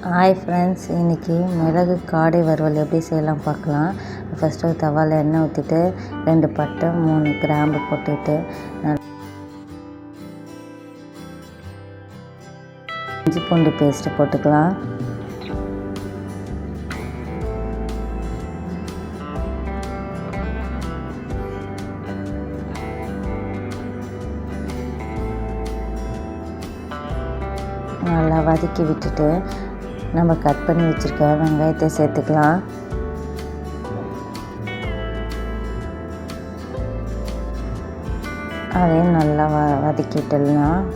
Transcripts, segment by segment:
Hi friends, இன்றைக்கி மிளகு காடை வறுவல் எப்படி செய்யலாம் பார்க்கலாம். ஃபஸ்ட்டு ஒரு தவாவில் எண்ணெய் ஊற்றிட்டு 2 பட்டை 3 கிராம்பு போட்டுட்டு இஞ்சி பூண்டு பேஸ்ட்டு போட்டுக்கலாம். நல்லா வதக்கி விட்டுட்டு நம்ம கட் பண்ணி வச்சுருக்க வெங்காயத்தை சேர்த்துக்கலாம். அதையும் நல்லா வதக்கிட்டலாம்.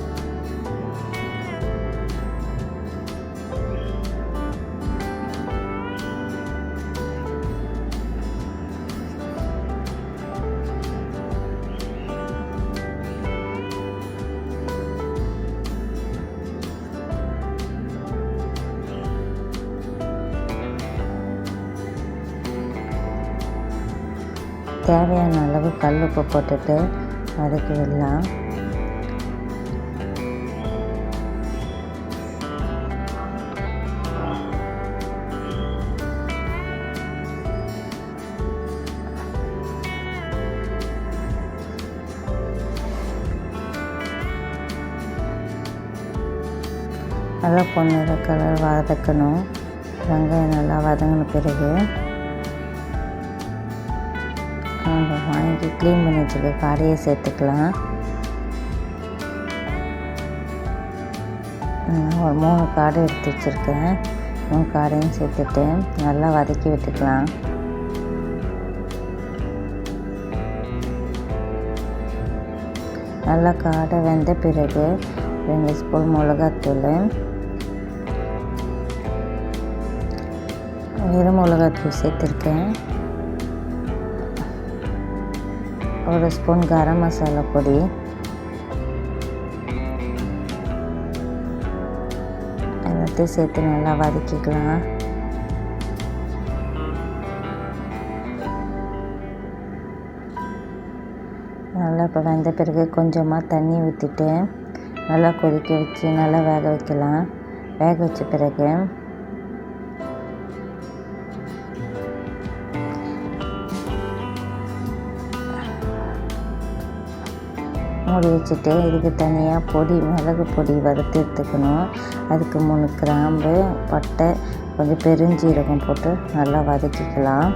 தேவையான அளவு கல் உப்பு போட்டுட்டு வதக்கி விடலாம். நல்லா பொன்னிற கலர் வதக்கணும். வெங்காயம் நல்லா வதங்கின பிறகு நம்ம வாங்கி க்ளீன் பண்ணி வச்சுருக்க காடையை சேர்த்துக்கலாம். ஒரு 3 காடை எடுத்து வச்சுருக்கேன். 3 காடையும் சேர்த்துட்டு நல்லா வதக்கி விட்டுக்கலாம். நல்லா காடை வெந்த பிறகு 2 ஸ்பூன் மிளகாத்தூள், வெறும் மிளகாத்தூள் சேர்த்துருக்கேன். 1 ஸ்பூன் கரம் மசாலா பொடி, எல்லாத்தையும் சேர்த்து நல்லா வதக்கிக்கலாம். நல்லா இப்போ வெந்த பிறகு கொஞ்சமாக தண்ணி ஊற்றிட்டு நல்லா கொதிக்க வச்சு நல்லா வேக வைக்கலாம். வேக வச்ச பிறகு மூடி வச்சுட்டு இதுக்கு தனியாக பொடி மிளகு பொடி வறுத்து எடுத்துக்கணும். அதுக்கு 3 கிராம்பு, பட்டை, கொஞ்சம் பெருஞ்சீரகம் போட்டு நல்லா வதக்கிக்கலாம்.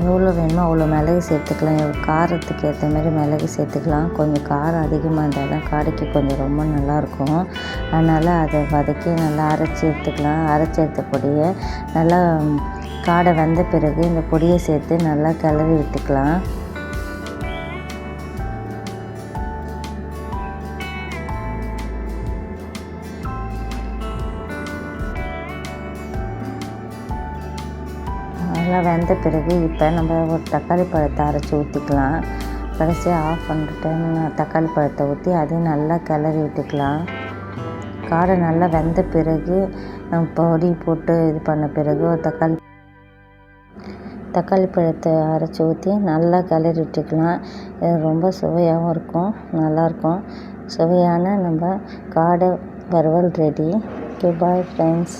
எவ்வளோ வேணுமோ அவ்வளோ மிளகு சேர்த்துக்கலாம். காரத்துக்கு ஏற்ற மாதிரி மிளகு சேர்த்துக்கலாம். கொஞ்சம் காரம் அதிகமாக இருந்தால் தான் காடைக்கு கொஞ்சம் ரொம்ப நல்லாயிருக்கும். அதனால் அதை வதக்கி நல்லா அரைச்சி எடுத்துக்கலாம். அரைச்சி எடுத்த பொடியை நல்லா காடை வெந்த பிறகு இந்த பொடியை சேர்த்து நல்லா கிளறி விட்டுக்கலாம். நல்லா வெந்த பிறகு இப்போ நம்ம ஒரு தக்காளி பழத்தை அரைச்சி ஊற்றிக்கலாம். கடைசியாக ஆஃப் பண்ணிட்டு தக்காளி பழத்தை ஊற்றி அதையும் நல்லா கிளறி விட்டுக்கலாம். காடை நல்லா வெந்த பிறகு பொடி போட்டு இது பண்ண பிறகு ஒரு தக்காளி பழத்தை அரைச்சி ஊற்றி நல்லா கிளறி விட்டுக்கலாம். இது ரொம்ப சுவையாகவும் இருக்கும், நல்லாயிருக்கும். சுவையான நம்ம காடை வறுவல் ரெடி. Okay, bye friends.